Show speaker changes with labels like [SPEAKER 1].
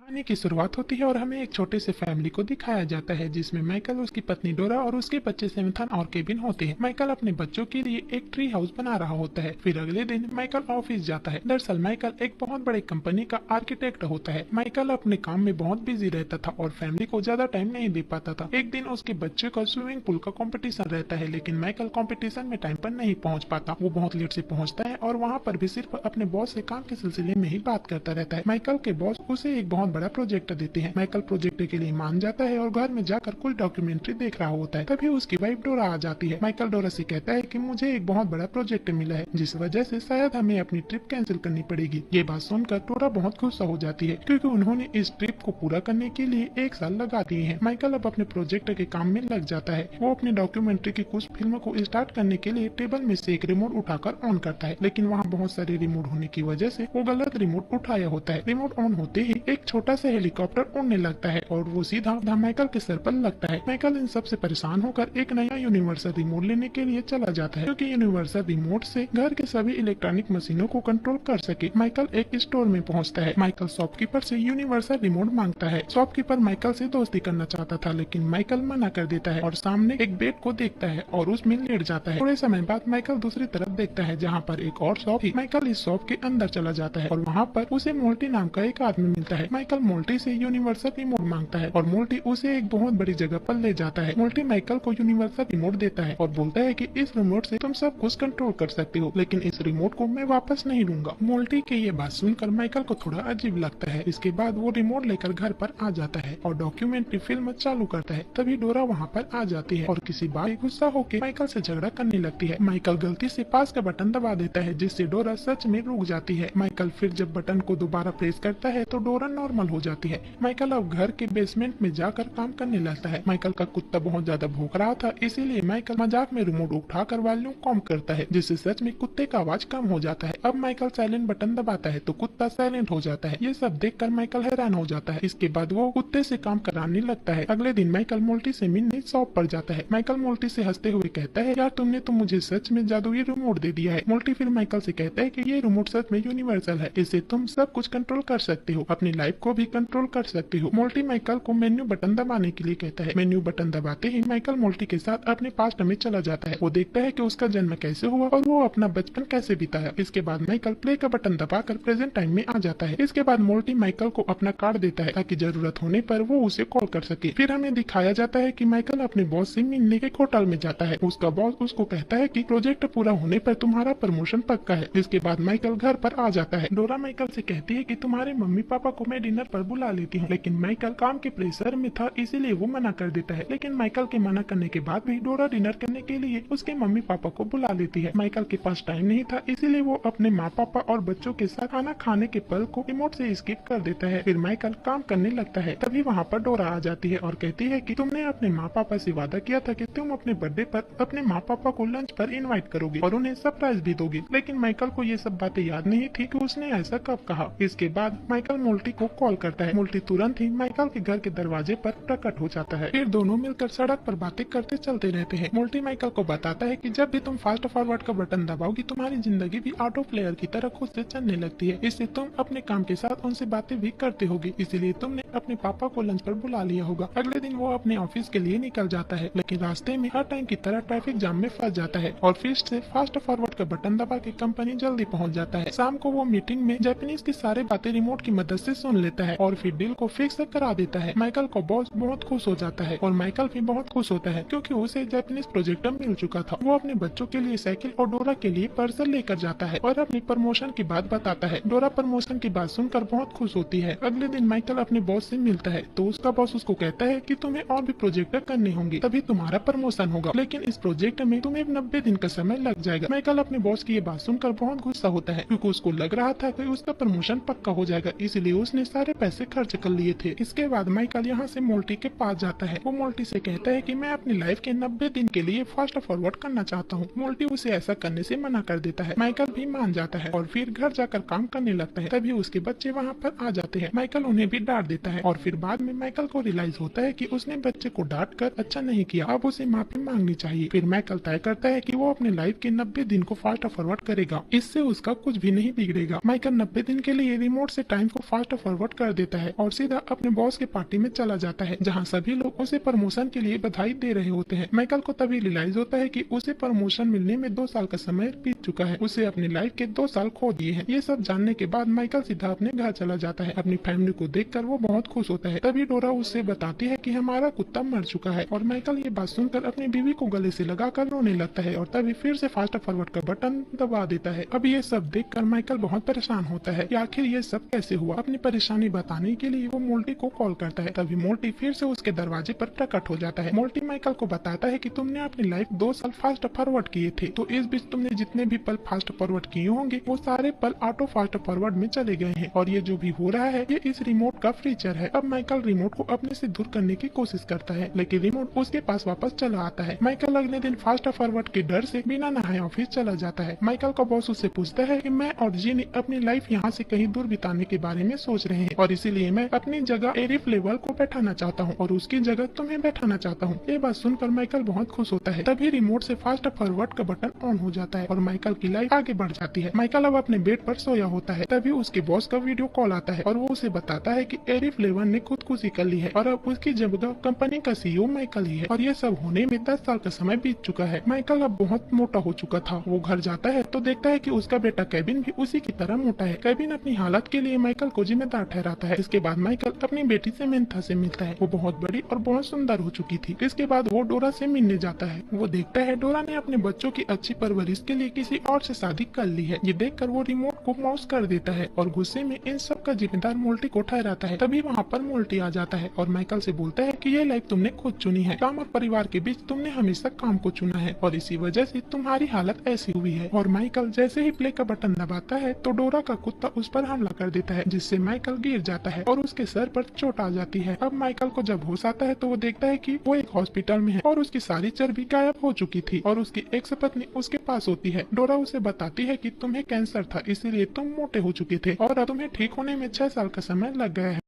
[SPEAKER 1] कहानी की शुरुआत होती है और हमें एक छोटे से फैमिली को दिखाया जाता है जिसमें माइकल, उसकी पत्नी डोरा और उसके बच्चे सेमथन और केविन होते हैं। माइकल अपने बच्चों के लिए एक ट्री हाउस बना रहा होता है। फिर अगले दिन माइकल ऑफिस जाता है। दरअसल माइकल एक बहुत बड़े कंपनी का आर्किटेक्ट होता है। माइकल अपने काम में बहुत बिजी रहता था और फैमिली को ज्यादा टाइम नहीं दे पाता था। एक दिन उसके बच्चे का स्विमिंग पूल का कंपटीशन रहता है, लेकिन माइकल कंपटीशन में टाइम पर नहीं पहुंच पाता। वो बहुत लेट से पहुंचता है और वहाँ पर भी सिर्फ अपने बॉस से काम के सिलसिले में ही बात करता रहता है। माइकल के बॉस उसे एक बहुत बड़ा प्रोजेक्ट देते हैं। माइकल प्रोजेक्ट के लिए मान जाता है और घर में जाकर कुछ डॉक्यूमेंट्री देख रहा होता है। तभी उसकी वाइफ डोरा आ जाती है। माइकल डोरा से कहता है कि मुझे एक बहुत बड़ा प्रोजेक्ट मिला है, जिस वजह से शायद हमें अपनी ट्रिप कैंसिल करनी पड़ेगी। ये बात सुनकर डोरा बहुत गुस्सा हो जाती है, क्योंकि उन्होंने इस ट्रिप को पूरा करने के लिए एक साल लगा दिए हैं। माइकल अब अपने प्रोजेक्ट के काम में लग जाता है। वो अपनी डॉक्यूमेंट्री की कुछ फिल्म को स्टार्ट करने के लिए टेबल में से एक रिमोट उठाकर ऑन करता है, लेकिन वहाँ बहुत सारे रिमोट होने की वजह से वो गलत रिमोट उठाया होता है। रिमोट ऑन होते ही एक छोटा सा हेलीकॉप्टर उड़ने लगता है और वो सीधा माइकल के सर पर लगता है। माइकल इन सब से परेशान होकर एक नया यूनिवर्सल रिमोट लेने के लिए चला जाता है, क्योंकि यूनिवर्सल रिमोट से घर के सभी इलेक्ट्रॉनिक मशीनों को कंट्रोल कर सके। माइकल एक स्टोर में पहुंचता है। माइकल शॉपकीपर से यूनिवर्सल रिमोट मांगता है। शॉपकीपर माइकल से दोस्ती करना चाहता था, लेकिन माइकल मना कर देता है और सामने एक बेड को देखता है और उसमें लेट जाता है। थोड़े समय बाद माइकल दूसरी तरफ देखता है, जहाँ पर एक और शॉप थी। माइकल इस शॉप के अंदर चला जाता है और वहाँ पर उसे मोल्टी नाम का एक आदमी मिलता है। माइकल मोल्टी से यूनिवर्सल रिमोट मांगता है और मोल्टी उसे एक बहुत बड़ी जगह पर ले जाता है। मोल्टी माइकल को यूनिवर्सल रिमोट देता है और बोलता है कि इस रिमोट से तुम सब कुछ कंट्रोल कर सकते हो, लेकिन इस रिमोट को मैं वापस नहीं लूंगा। मोल्टी की ये बात सुनकर माइकल को थोड़ा अजीब लगता है। इसके बाद वो रिमोट लेकर घर पर आ जाता है और डॉक्यूमेंट्री फिल्म चालू करता है। तभी डोरा वहाँ पर आ जाती है और किसी बात में गुस्सा होकर माइकल से झगड़ा करने लगती है। माइकल गलती से पास का बटन दबा देता है, जिससे डोरा सच में रुक जाती है। माइकल फिर जब बटन को दोबारा प्रेस करता है तो डोरा नॉर्मल हो जाती है। माइकल अब घर के बेसमेंट में जाकर काम करने लगता है। माइकल का कुत्ता बहुत ज्यादा भौंक रहा था, इसीलिए माइकल मजाक में रिमोट उठाकर वॉल्यूम कम करता है, जिससे सच में कुत्ते का आवाज कम हो जाता है। अब माइकल साइलेंट बटन दबाता है तो कुत्ता साइलेंट हो जाता है। ये सब देखकर माइकल हैरान हो जाता है। इसके बाद वो कुत्ते से काम कराने लगता है। अगले दिन माइकल मोल्टी से मिलने शॉप पर जाता है। माइकल मोल्टी से हंसते हुए कहता है, यार तुमने तो मुझे सच में जादुई रिमोट दे दिया है। मोल्टी फिर माइकल से कहता है कि ये रिमोट सच में यूनिवर्सल है, इससे तुम सब कुछ कंट्रोल कर सकते हो, अपनी लाइफ को भी कंट्रोल कर सकते हो। मोल्टी माइकल को मेन्यू बटन दबाने के लिए कहता है। मेन्यू बटन दबाते ही माइकल मोल्टी के साथ अपने पास्ट में चला जाता है। वो देखता है कि उसका जन्म कैसे हुआ और वो अपना बचपन कैसे बिताया। इसके बाद माइकल प्ले का बटन दबाकर प्रेजेंट टाइम में आ जाता है। इसके बाद मोल्टी माइकल को अपना कार्ड देता है ताकि जरूरत होने पर वो उसे कॉल कर सके। फिर हमें दिखाया जाता है कि माइकल अपने बॉस से मिलने के होटल में जाता है। उसका बॉस उसको कहता है कि प्रोजेक्ट पूरा होने पर तुम्हारा प्रमोशन पक्का है। इसके बाद माइकल घर पर आ जाता है। डोरा माइकल से कहती है कि तुम्हारे मम्मी पापा को मैं डिनर पर बुला लेती हूँ, लेकिन माइकल काम के प्रेशर में था, इसीलिए वो मना कर देता है। लेकिन माइकल के मना करने के बाद भी डोरा डिनर करने के लिए उसके मम्मी पापा को बुला लेती है। माइकल के पास टाइम नहीं था, इसीलिए वो अपने माँ पापा और बच्चों के साथ खाना खाने के पल को रिमोट से स्किप कर देता है। फिर माइकल काम करने लगता है। तभी वहाँ पर डोरा आ जाती है और कहती है कि तुमने अपने माँ पापा से वादा किया था कि तुम अपने बर्थडे पर अपने माँ पापा को लंच पर इनवाइट करोगे और उन्हें सरप्राइज भी दोगे। लेकिन माइकल को ये सब बातें याद नहीं थी कि उसने ऐसा कब कहा। इसके बाद माइकल मोल्टी को कॉल करता है। मोल्टी तुरंत ही माइकल के घर के दरवाजे पर प्रकट हो जाता है। फिर दोनों मिलकर सड़क पर बातें करते चलते रहते हैं। मोल्टी माइकल को बताता है कि जब भी तुम फास्ट फॉरवर्ड का बटन दबाओगी, तुम्हारी जिंदगी भी ऑटो प्लेयर की तरह खुद से चलने लगती है। इससे तुम अपने काम के साथ उनसे बातें भी करते होगी, इसीलिए तुमने अपने पापा को लंच पर बुला लिया होगा। अगले दिन वो अपने ऑफिस के लिए निकल जाता है, लेकिन रास्ते में हर टाइम की तरह ट्रैफिक जाम में फंस जाता है और फिर से फास्ट फॉरवर्ड का बटन दबा के कंपनी जल्दी पहुंच जाता है। शाम को वो मीटिंग में जापानीज की सारी बातें रिमोट की मदद से सुन लेता है और फिर डील को फिक्स करा देता है। माइकल को बॉस बहुत खुश हो जाता है और माइकल भी बहुत खुश होता है, क्योंकि उसे जापानीज प्रोजेक्टर मिल चुका था। वो अपने बच्चों के लिए साइकिल और डोरा के लिए पर्सल लेकर जाता है और अपनी प्रमोशन की बात बताता है। डोरा प्रमोशन की बात सुनकर बहुत खुश होती है। अगले दिन माइकल अपने बॉस से मिलता है तो उसका बॉस उसको कहता है कि तुम्हें और भी प्रोजेक्ट करने होंगे, तभी तुम्हारा प्रमोशन होगा, लेकिन इस प्रोजेक्ट में तुम्हें 90 दिन का समय लग जाएगा। माइकल अपने बॉस की ये बात सुनकर बहुत गुस्सा होता है, क्योंकि उसको लग रहा था कि उसका प्रमोशन पक्का हो जाएगा, इसलिए उसने सारे पैसे खर्च कर लिए थे। इसके बाद माइकल यहाँ से मोल्टी के पास जाता है। वो मोल्टी से कहता है कि मैं अपनी लाइफ के 90 दिन के लिए फास्ट फॉरवर्ड करना चाहता हूँ। मोल्टी उसे ऐसा करने से मना कर देता है। माइकल भी मान जाता है और फिर घर जाकर काम करने लगता है। तभी उसके बच्चे वहाँ पर आ जाते हैं। माइकल उन्हें भी डांट देता है और फिर बाद में माइकल को रियलाइज होता है कि उसने बच्चे को डांट कर अच्छा नहीं किया, अब उसे माफी मांगनी चाहिए। फिर माइकल तय करता है कि वो अपने लाइफ के 90 दिन को फास्ट फॉरवर्ड करेगा, इससे उसका कुछ भी नहीं बिगड़ेगा। माइकल 90 दिन के लिए रिमोट से टाइम को फास्ट फॉरवर्ड कट कर देता है और सीधा अपने बॉस के पार्टी में चला जाता है, जहाँ सभी लोग उसे प्रमोशन के लिए बधाई दे रहे होते हैं। माइकल को तभी रियलाइज होता है कि उसे प्रमोशन मिलने में 2 साल का समय बीत चुका है। उसे अपनी लाइफ के 2 साल खो दिए हैं। ये सब जानने के बाद माइकल सीधा अपने घर चला जाता है। अपनी फैमिली को देखकर वो बहुत खुश होता है। तभी डोरा उससे बताती है कि हमारा कुत्ता मर चुका है और माइकल ये बात सुनकर अपनी बीवी को गले से लगाकर रोने लगता है और तभी फिर से फास्ट फॉरवर्ड का बटन दबा देता है। अब ये सब देखकर माइकल बहुत परेशान होता है कि आखिर ये सब कैसे हुआ। अपनी परेशानी बताने के लिए वो मोल्टी को कॉल करता है। तभी मोल्टी फिर से उसके दरवाजे पर प्रकट हो जाता है। मोल्टी माइकल को बताता है कि तुमने अपनी लाइफ 2 साल फास्ट फॉरवर्ड किए थे, तो इस बीच तुमने जितने भी पल फास्ट फॉरवर्ड किए होंगे वो सारे पल ऑटो फास्ट फॉरवर्ड में चले गए हैं और ये जो भी हो रहा है ये इस रिमोट का फीचर है। अब माइकल रिमोट को अपने से दूर करने की कोशिश करता है, लेकिन रिमोट उसके पास वापस चला आता है। माइकल अगले दिन फास्ट फॉरवर्ड के डर से बिना नहाए ऑफिस चला जाता है। माइकल का बॉस उससे पूछता है कि मैं और जीनी अपनी लाइफ यहाँ से कहीं दूर बिताने के बारे में सोच रहे हैं और इसीलिए मैं अपनी जगह एरिफ लेवल को बैठाना चाहता हूँ और उसकी जगह तुम्हें बैठाना चाहता हूँ। ये बात सुनकर माइकल बहुत खुश होता है। तभी रिमोट से फास्ट फॉरवर्ड का बटन ऑन हो जाता है और माइकल की लाइफ आगे बढ़ जाती है। माइकल अब अपने बेड पर सोया होता है। तभी उसके बॉस का वीडियो कॉल आता है और वो उसे बताता है कि एरिफ लेवन ने खुदकुशी कर ली है और अब उसकी जगह कंपनी का सीईओ माइकल ही है और ये सब होने में 10 साल का समय बीत चुका है। माइकल अब बहुत मोटा हो चुका था। वो घर जाता है तो देखता है कि उसका बेटा केविन भी उसी की तरह मोटा है। केविन अपनी हालत के लिए माइकल को जिम्मेदार ठहराता है। इसके बाद माइकल अपनी बेटी सेमेंथा से मिलता है। वो बहुत बड़ी और बहुत सुंदर हो चुकी थी। इसके बाद वो डोरा से मिलने जाता है। वो देखता है डोरा ने अपने बच्चों की अच्छी परवरिश के लिए किसी और से शादी कर ली है। ये देखकर वो रिमोट को माउस कर देता है और गुस्से में इन सब का जिम्मेदार मोल्टी को ठहराता है। तभी वहाँ पर मोल्टी आ जाता है और माइकल से बोलता है कि ये लाइफ तुमने खुद चुनी है। काम और परिवार के बीच तुमने हमेशा काम को चुना है और इसी वजह से तुम्हारी हालत ऐसी हुई है। और माइकल जैसे ही प्ले का बटन दबाता है तो डोरा का कुत्ता उस पर हमला कर देता है, जिससे माइकल गिर जाता है और उसके सर पर चोट आ जाती है। अब माइकल को जब होश आता है तो वो देखता है कि वो एक हॉस्पिटल में है और उसकी सारी चर्बी गायब हो चुकी थी और उसकी एक्स पत्नी उसके पास होती है। डोरा उसे बताती है कि तुम्हें कैंसर था, इसीलिए तुम मोटे हो चुके थे और अब तुम्हें ठीक होने में 6 साल का समय लग गया है।